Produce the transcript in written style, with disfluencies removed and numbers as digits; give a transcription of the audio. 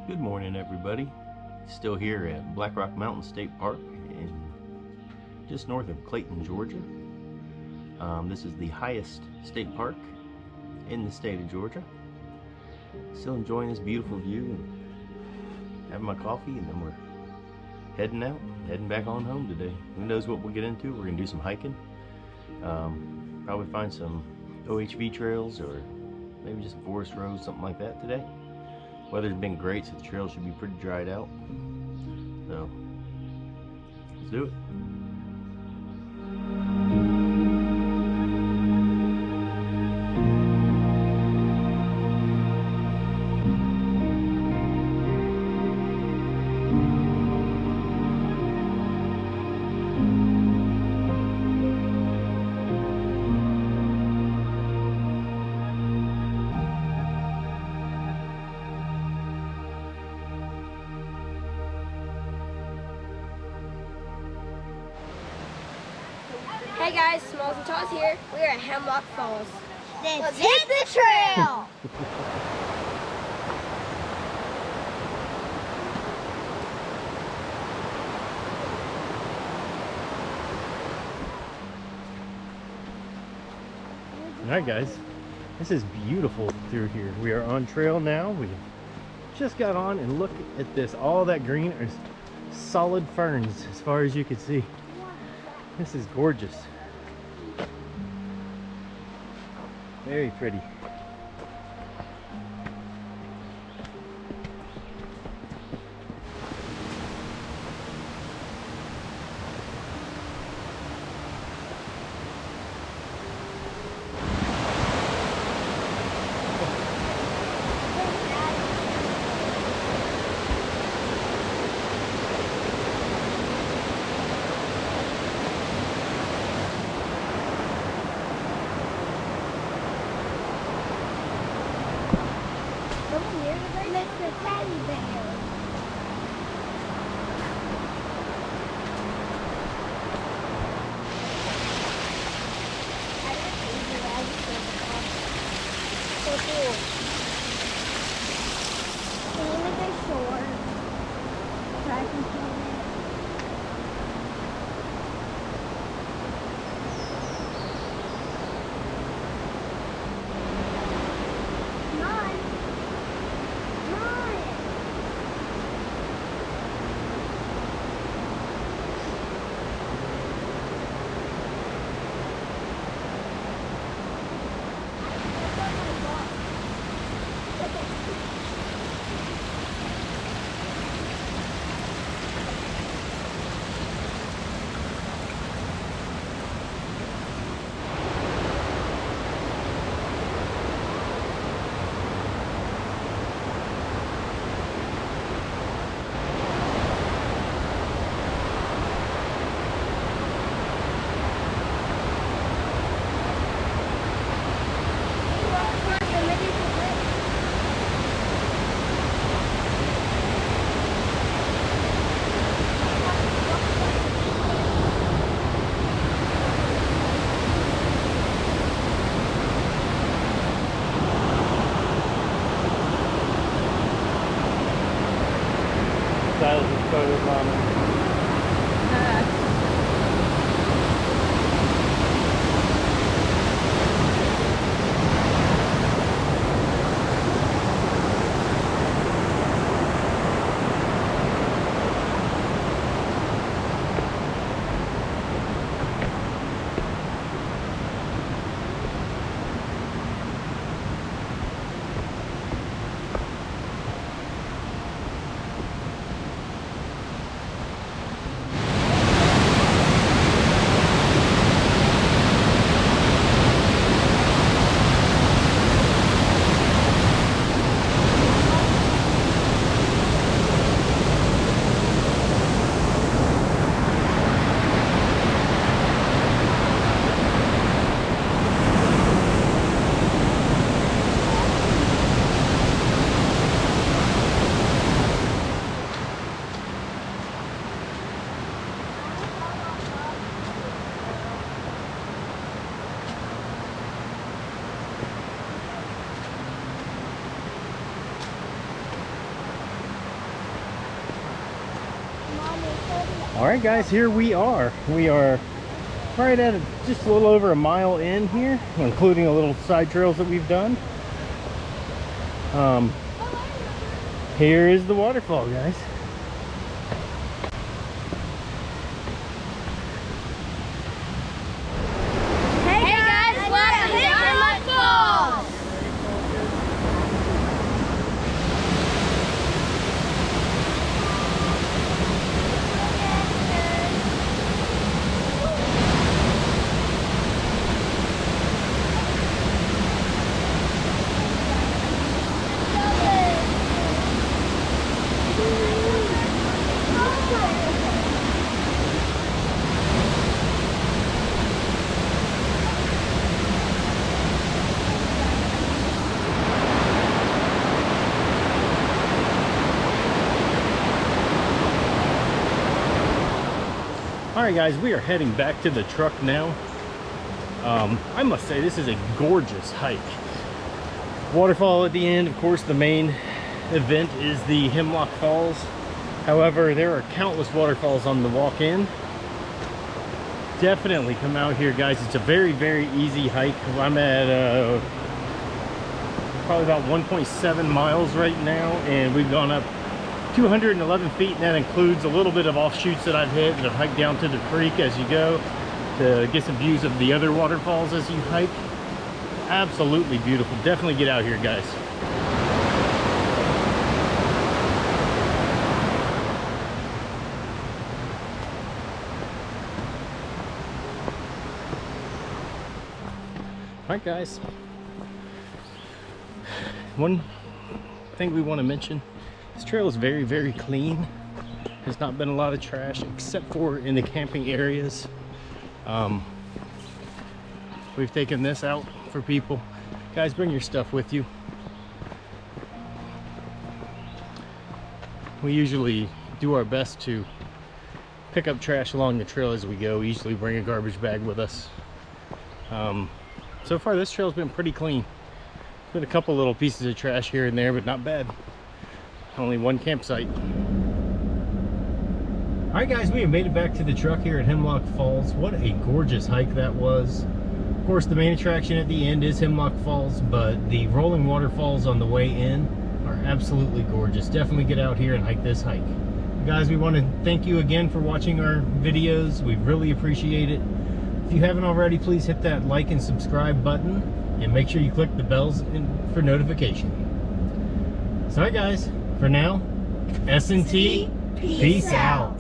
Good morning, everybody. Still here at Black Rock Mountain State Park, just north of Clayton, Georgia. This is the highest state park in the state of Georgia. Still enjoying this beautiful view and having my coffee, and then we're heading back on home today. Who knows what we'll get into? We're gonna do some hiking. Probably find some OHV trails or maybe just forest roads, something like that today. Weather's been great, so the trail should be pretty dried out. So, let's do it. Hey guys, Smalls and Taws here. We are at Hemlock Falls. Let's hit the trail! Alright guys, this is beautiful through here. We are on trail now. We just got on, and look at this. All that green is solid ferns as far as you can see. This is gorgeous. Very pretty. Mr. Teddy Bear. So cool. Can you make it short? So I can film it. Styles and photos on it. All right, guys, here we are. We are right at just a little over a mile in here, including a little side trails that we've done. Here is the waterfall, guys. Hey guys, welcome to Hemlock Falls. Alright guys, we are heading back to the truck now. I must say this is a gorgeous hike. Waterfall at the end, of course the main event is the Hemlock Falls. However, there are countless waterfalls on the walk in. Definitely come out here, guys. It's a very, very easy hike. I'm at probably about 1.7 miles right now, and we've gone up 211 feet, and that includes a little bit of offshoots that I've hit and I've hiked down to the creek as you go to get some views of the other waterfalls as you hike. Absolutely beautiful. Definitely get out here, guys. All right, guys. One thing we want to mention, this trail is very, very clean. There's not been a lot of trash except for in the camping areas. We've taken this out for people. Guys, bring your stuff with you. We usually do our best to pick up trash along the trail as we go. We usually bring a garbage bag with us. So far this trail's been pretty clean. Been a couple little pieces of trash here and there, but not bad. Only one campsite. All right, guys, we have made it back to the truck here at Hemlock Falls. What a gorgeous hike that was. Of course, the main attraction at the end is Hemlock Falls, but the rolling waterfalls on the way in are absolutely gorgeous. Definitely get out here and hike this hike. Guys, we want to thank you again for watching our videos. We really appreciate it. If you haven't already, please hit that like and subscribe button, and make sure you click the bells for notification. So, all right, guys. For now, S&T, peace out.